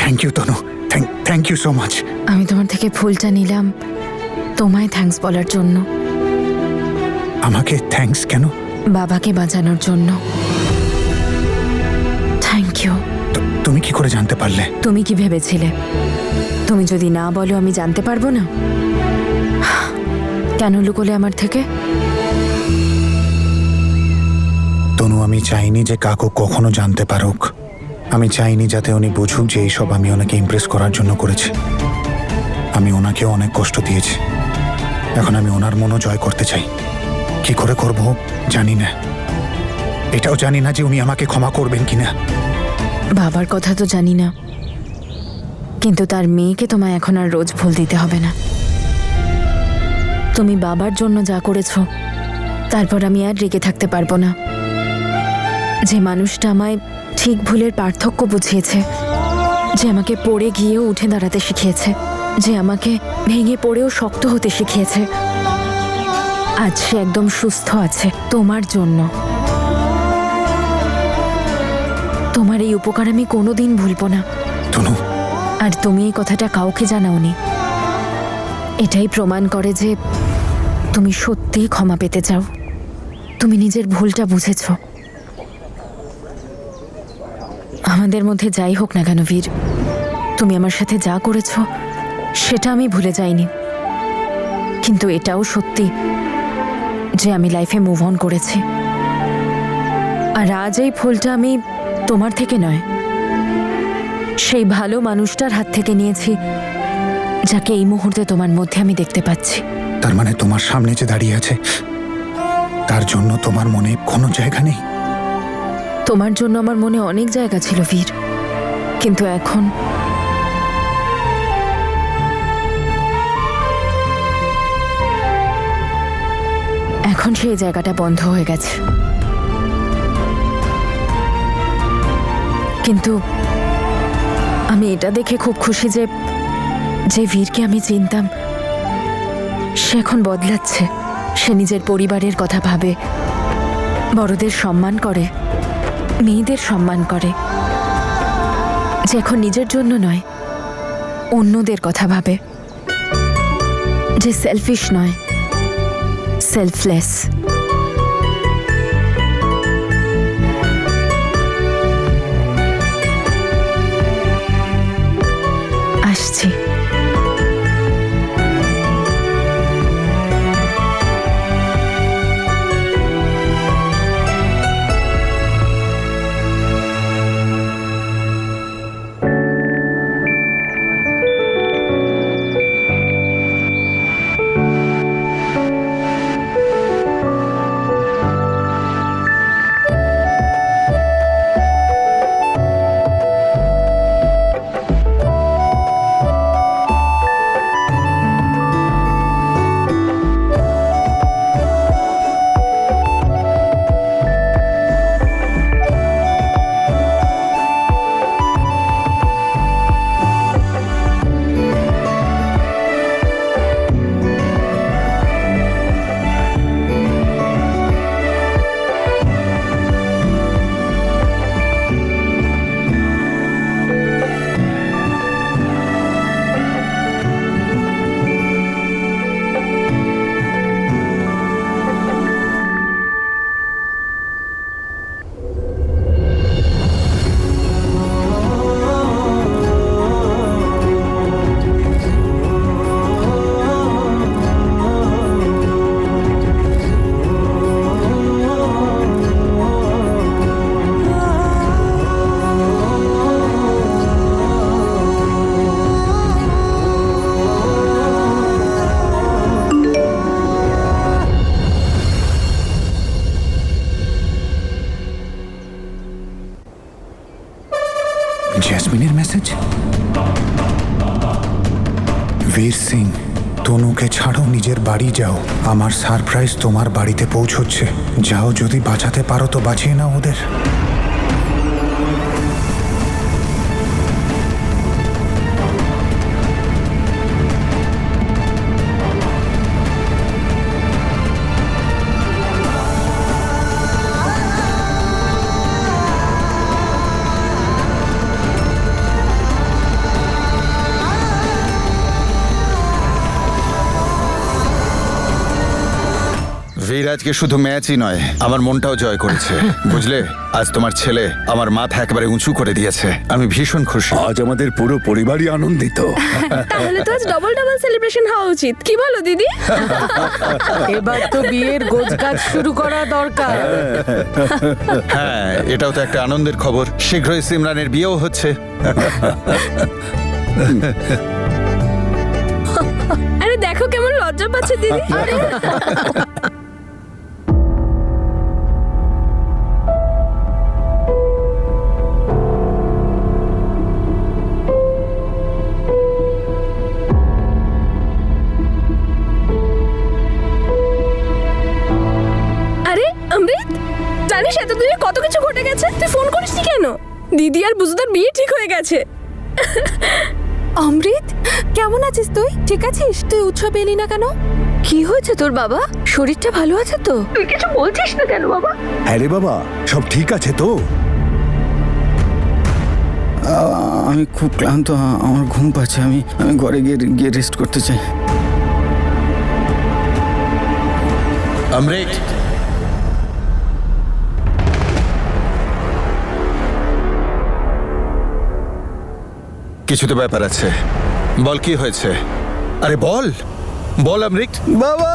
Thank you Tanu, thank you so much. আমি তোমার থেকে ফুলটা নিলাম তোমায় থ্যাঙ্কস বলার জন্য। আমাকে থ্যাঙ্কস কেন? বাবাকে বাঁচানোর জন্য। Thank you. তুমি কি করে জানতে পারলে? তুমি কি ভেবেছিলে তুমি যদি না বলো আমি জানতে পারবো না? কেন লুকোলে আমার থেকে? তনু, আমি চাইনি যে কাকু কখনো জানতে পারুক। আমি চাইনি যাতে উনি বুঝুক যে এইসব আমি ওনাকে ইমপ্রেস করার জন্য করেছি। আমি ওনাকেও অনেক কষ্ট দিয়েছি। এখন আমি ওনার মনও জয় করতে চাই। কি করে করব জানি না। এটাও জানি না যে উনি আমাকে ক্ষমা করবেন কিনা। বাবার কথা তো জানি না, কিন্তু তার মেয়েকে তোমায় এখন আর রোজ ভুল দিতে হবে না। তুমি বাবার জন্য যা করেছো তারপর আমি আর রেগে থাকতে পারবো না। যে মানুষটা আমায় ঠিক ভুলের পার্থক্য বুঝিয়েছে, যে আমাকে পড়ে গিয়েও উঠে দাঁড়াতে শিখিয়েছে, যে আমাকে ভেঙে পড়েও শক্ত হতে শিখিয়েছে, আজ সে একদম সুস্থ আছে তোমার জন্য। তোমার এই উপকার আমি কোনোদিন ভুলবো না। তনু, আর তুমি এই কথাটা কাউকে জানাওনি। এটাই প্রমাণ করে যে তুমি সত্যিই ক্ষমা পেতে চাও। তুমি নিজের ভুলটা বুঝেছো। আমাদের মধ্যে যাই হোক না কেন বীর, তুমি আমার সাথে যা করেছো সেটা আমি ভুলে যাইনি। কিন্তু এটাও সত্যি যে আমি লাইফে মুভ অন করেছি। আর আজ এই ফুলটা আমি তোমার থেকে নয়, সেই ভালো মানুষটার হাত থেকে নিয়েছি যাকে এই মুহূর্তে তোমার মধ্যে আমি দেখতে পাচ্ছি। তার মানে তোমার সামনে যে দাঁড়িয়ে আছে তার জন্য তোমার মনে কোনো জায়গা নেই? তোমার জন্য আমার মনে অনেক জায়গা ছিল বীর, কিন্তু এখন সেই জায়গাটা বন্ধ হয়ে গেছে। কিন্তু আমি এটা দেখে খুব খুশি যে যে বীরকে আমি চিনতাম সে এখন বদলাচ্ছে। সে নিজের পরিবারের কথা ভাবে, বড়দের সম্মান করে, মেয়েদের সম্মান করে। যে এখন নিজের জন্য নয় অন্যদের কথা ভাবে। যে সেলফিশ নয়, সেলফলেস। আসছি। জেসমিনের মেসেজ। বীর সিং, তনুকে ছাড়ো, নিজের বাড়ি যাও। আমার সারপ্রাইজ তোমার বাড়িতে পৌঁছচ্ছে। যাও, যদি বাঁচাতে পারো তো বাঁচিয়ে নাও ওদের। বীর আজকে শুধু ম্যাচই নয়, আমার মনটাও জয় করেছে। বুঝলে, আজ তোমার ছেলে আমার মাথা একেবারে উঁচু করে দিয়েছে। আমি ভীষণ খুশি। আজ আমাদের পুরো পরিবারই আনন্দিত। তাহলে তো আজ ডবল সেলিব্রেশন হওয়া উচিত, কি বলো দিদি? এবার তো বিয়ের গোছগাছ শুরু করা দরকার। হ্যাঁ, এটাও তো একটা আনন্দের খবর। শীঘ্রই সিমরানের বিয়েও হচ্ছে। আরে দেখো কেমন লজ্জা পাচ্ছে দিদি। আরে আরে অমৃত, জানিস এতদিনে কত কিছু ঘটে গেছে? তুই ফোন করিসনি কেন? দিদি আর বুঝদার বিয়ে ঠিক হয়ে গেছে। অমৃত, কেমন আছিস তুই? ঠিক আছিস? তুই উৎসবে এলি না কেন? কি হয়েছে তোর বাবা? শরীরটা ভালো আছে তো? তুই কিছু বলছিস না কেন বাবা? হ্যাঁ রে বাবা, সব ঠিক আছে তো? আমি খুব ক্লান্ত, আমার ঘুম পাচ্ছে। আমি ঘরে গিয়ে রেস্ট করতে চাই। অমৃত, কিছু তো ব্যাপার আছে। বল, কি হয়েছে? আরে বল বল অমৃত। বাবা,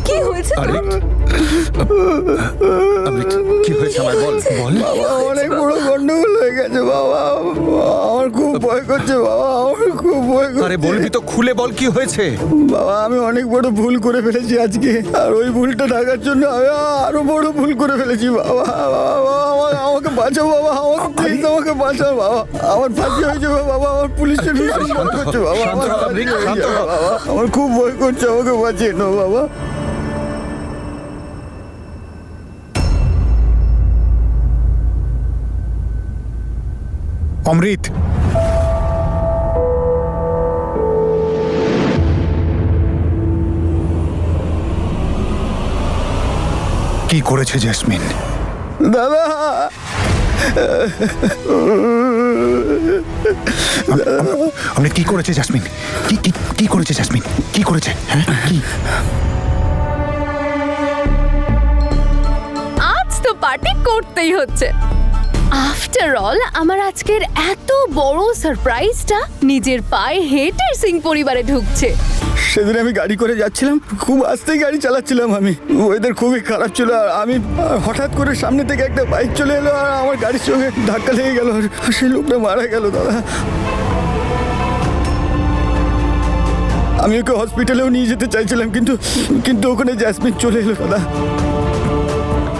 কি হয়েছে? অমৃত, অমৃত, কি হয়েছে আমার বল বল। বাবা, অনেক বড় গন্ডগোল হয়ে গেছে বাবা। আমার খুব ভয় করছে বাবা, আমার খুব ভয় করছে। আরে বলবি তো, খুলে বল কি হয়েছে। বাবা, আমি অনেক বড় ভুল করে ফেলেছি আজকে, আর ওই ভুলটা ঢাকার জন্য আমি আরো বড় ভুল করে ফেলেছি বাবা। আমাকে বাঁচাও বাবা, আমাকে প্লিজ আমাকে বাঁচাও বাবা। আমার ফাঁসি হয়ে যাবে বাবা, আমার পুলিশের ভীষণ ভয় করছে বাবা। শান্ত হ, আমার অমৃত, ফাঁসি হয়ে শান্ত হ। যাবে বাবা, আমার খুব ভয় করছে, আমাকে বাঁচিয়ে নাও বাবা। অমৃত, কি করেছে জেসমিন? দাদা, অমৃত, কি করেছে জেসমিন? কি করেছে জেসমিন? কি করেছে? হ্যাঁ, কি? আজ তো পার্টি করতেই হচ্ছে। আফটার অল আমার আজকের এত বড় সারপ্রাইজটা নিজের পায়ে হেঁটে সিং পরিবারে ঢুকছে। সেদিন আমি গাড়ি করে যাচ্ছিলাম, খুব আস্তেই গাড়ি চালাচ্ছিলাম আমি। ওয়েদার খুবই খারাপ ছিল, আর আমি হঠাৎ করে সামনে থেকে একটা বাইক চলে এলো, আর আমার গাড়ির সঙ্গে ধাক্কা লেগে গেল, আর সেই লোকটা মারা গেল দাদা। আমি ওকে হসপিটালেও নিয়ে যেতে চাইছিলাম, কিন্তু ওখানে জ্যাসমিন চলে এলো দাদা।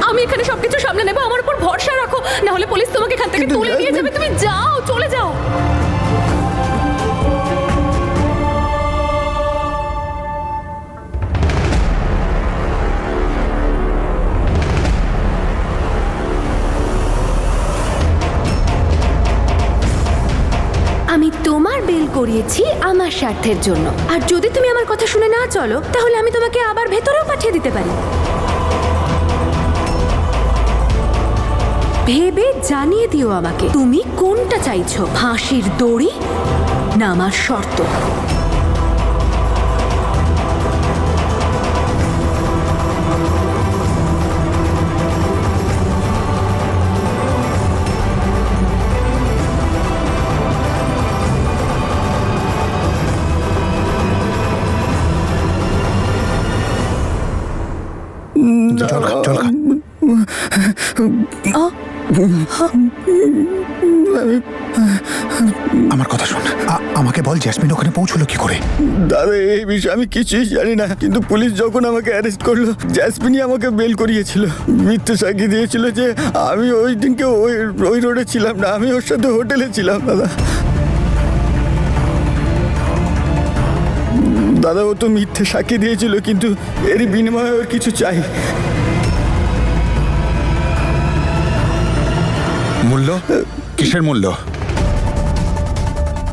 আমি এখানে সবকিছু সামলে নেবো, আমার উপর ভরসা রাখো, না হলে পুলিশ তোমাকে এখান থেকে কিন্তু তুলে নিয়ে যাবে। তুমি যাও, চলে যাও। আমি তোমার বেল করিয়েছি আমার স্বার্থের জন্য, আর যদি তুমি আমার কথা শুনে না চলো, তাহলে আমি তোমাকে আবার ভেতরেও পাঠিয়ে দিতে পারি। ভেবে জানিয়ে দিও আমাকে তুমি কোনটা চাইছো, ফাঁসির দড়ি না আমার শর্ত। জল খা, জল খা। আমার কথা শোন, আমাকে বল জেসমিন ওখানে পৌঁছলো কি করে? দাদা, এই বিষয়ে আমি কিছুই জানি না, কিন্তু পুলিশ যখন আমাকে অ্যারেস্ট করলো, জ্যাসমিনই আমাকে বেল করিয়েছিল। মিথ্যে সাক্ষী দিয়েছিল যে আমি ওই দিনকে ওই রোডে ছিলাম না, আমি ওর সাথে হোটেলে ছিলাম দাদা। দাদা, ও তো মিথ্যে সাক্ষী দিয়েছিল, কিন্তু এরই বিনিময়ে ওর কিছু চাই। মূল্য? কিসের মূল্য?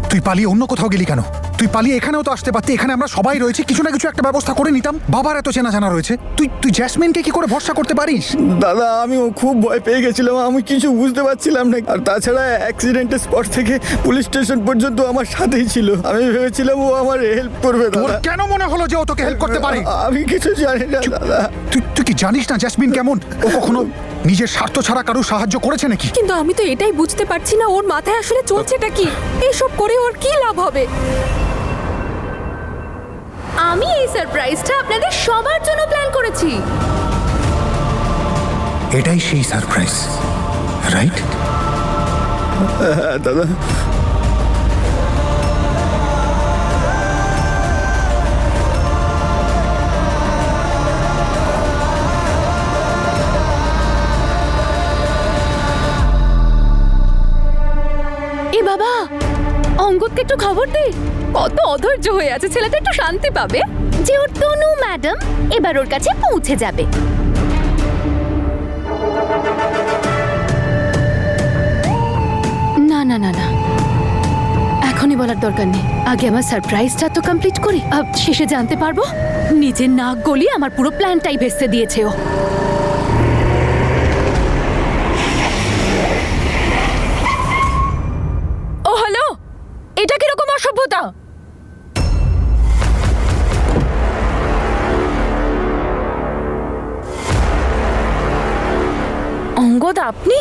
তুই পালিয়ে অন্য কোথাও গেলি কেন? তুই পালিয়ে এখানেও তো আসতে পারতি, এখানে আমরা সবাই রয়েছে, কিছু না কিছু একটা ব্যবস্থা করে নিতাম। বাবার এত চেনা জানা রয়েছে, তুই জ্যাসমিনকে কি করে ভরসা করতে পারিস? দাদা আমিও খুব ভয় পেয়ে গেছিলাম, আমি কিছু বুঝতে পারছিলাম না। আর তাছাড়া অ্যাক্সিডেন্টের স্পট থেকে পুলিশ স্টেশন পর্যন্ত আমার সাথেই ছিল। আমি ভেবেছিলাম ও আমার হেল্প করবে তোর দাদা। কেন মনে হলো যে ও তোকে হেল্প করতে পারে? আমি কিছু জানি না দাদা। তুই কি জানিস না জ্যাসমিন কেমন? ও কখনো নিজের স্বার্থ ছাড়া কারো সাহায্য করেছে নাকি? কিন্তু আমি তো এটাই বুঝতে পারছি না ওর মাথায় আসলে চলছেটা কি। এইসব করে ওর কি লাভ হবে? আমি এই সারপ্রাইজটা আপনাদের সবার জন্য প্ল্যান করেছি। এটাই সেই সারপ্রাইজ, রাইট? হ্যাঁ দাদা। এ বাবা, অঙ্গদকে একটু খবর দে। কত অধৈর্য হয়ে আছে ছেলেটা, একটু শান্তি পাবে। যে ওর তনু ম্যাডাম এবার ওর কাছে পৌঁছে যাবে। না না না না, এখনই বলার দরকার নেই। আগে আমার সারপ্রাইজটা তো কমপ্লিট করি, শেষে জানতে পারবো নিজের নাক গলিয়ে আমার পুরো প্ল্যানটাই ভেস্তে দিয়েছে ও। ও হ্যালো, এটা কিরকম অসভ্যতা? অঙ্গদ আপনি?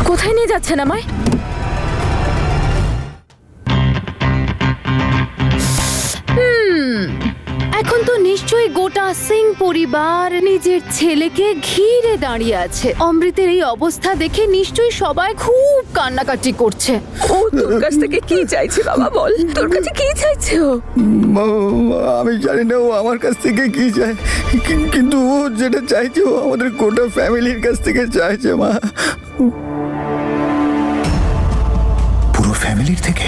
কোথায় নিয়ে যাচ্ছেন আমায়? এখন তো নিশ্চয়ই গোটা সিং পরিবার নিজের ছেলেকে ঘিরে দাঁড়িয়ে আছে। অমৃতের এই অবস্থা দেখে নিশ্চয়ই সবাই খুব কান্নাকাটি করছে। ও তোর কাছ থেকে কি চাইছে বাবা, বল তোর কাছে কি চাইছে ও? আমি জানি না ও আমার কাছ থেকে কি চায়, কিন্তু ও যেটা চাইছে ও আমাদের গোটা ফ্যামিলির কাছ থেকে চাইছে মা। পুরো ফ্যামিলির থেকে?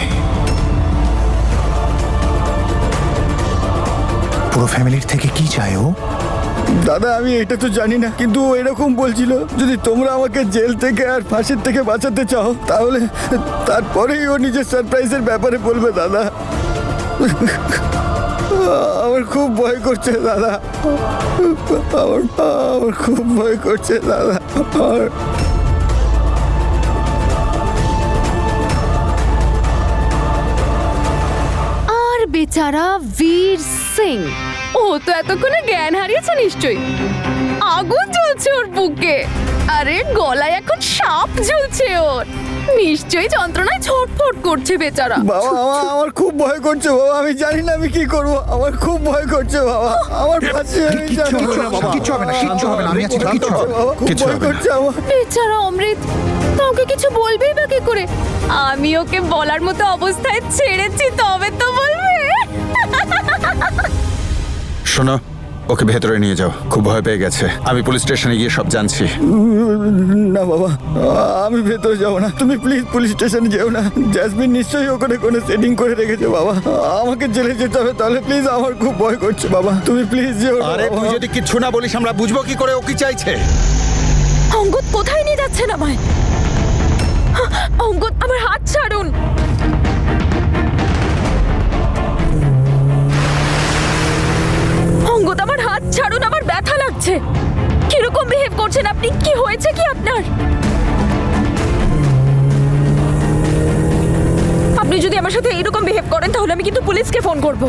পুরো ফ্যামিলির থেকে কি চায় ও? দাদা আমি এটা তো জানি না, কিন্তু ও এরকম বলছিল যদি তোমরা আমাকে জেল থেকে আর ফাঁসির থেকে বাঁচাতে চাও তাহলে তারপরেই ও নিজের সারপ্রাইজের ব্যাপারে বলবে দাদা। আমার খুব ভয় করছে দাদা, আমার খুব ভয় করছে দাদা। আর বেচারা বীর সিং, ও তো এতক্ষণে জ্ঞান হারিয়েছে নিশ্চয়ই। আগুন জ্বলছে ওর বুকে, আরে গলায় এখন সাপ ঝুলছে ওর। নিশ্চয়ই যন্ত্রণায় ছটফট করছে বেচারা। বাবা আমার খুব ভয় করছে বাবা, আমি জানি না আমি কি করব। আমার খুব ভয় করছে বাবা, আমার ফাঁসি হয়ে যাবে। কিচ্ছু হবে না, কিচ্ছু হবে না, আমি আছি তো, কিচ্ছু হবে না। বাবা খুব কিচ্ছু ভয় হবে না। করছে আমার। বেচারা অমৃত, তোকে কিছু বলবেই বা কি করে? আমি ওকে বলার মতো অবস্থায় ছেড়েছি, তবে তো বলবে। শোনো, ওকে ভেতরে নিয়ে যাও, খুব ভয় পেয়ে গেছে। আমি পুলিশ স্টেশনে গিয়ে সব জানছি। না বাবা, আমি ভেতরে যাবো না, তুমি প্লিজ পুলিশ স্টেশনে যেও না। জ্যাসমিন নিশ্চয়ই ওখানে কোনো সেটিং করে রেখেছে বাবা, আমাকে জেলে যেতে হবে তাহলে। প্লিজ আমার খুব ভয় করছে বাবা, তুমি প্লিজ যেও না আরে বাবা। তুই যদি কিচ্ছু না বলিস আমরা বুঝবো কি করে ও কি চাইছে? অঙ্গদ কোথায় নিয়ে যাচ্ছেন আমায়? অঙ্গদ আমার হাত ছাড়ুন। অঙ্গদ আমার হাত ছাড়ুন, আমার ব্যথা লাগছে। কিরকম বিহেভ করছেন আপনি? কি হয়েছে কি আপনার? আপনি যদি আমার সাথে এইরকম বিহেভ করেন তাহলে আমি কিন্তু পুলিশকে ফোন করব।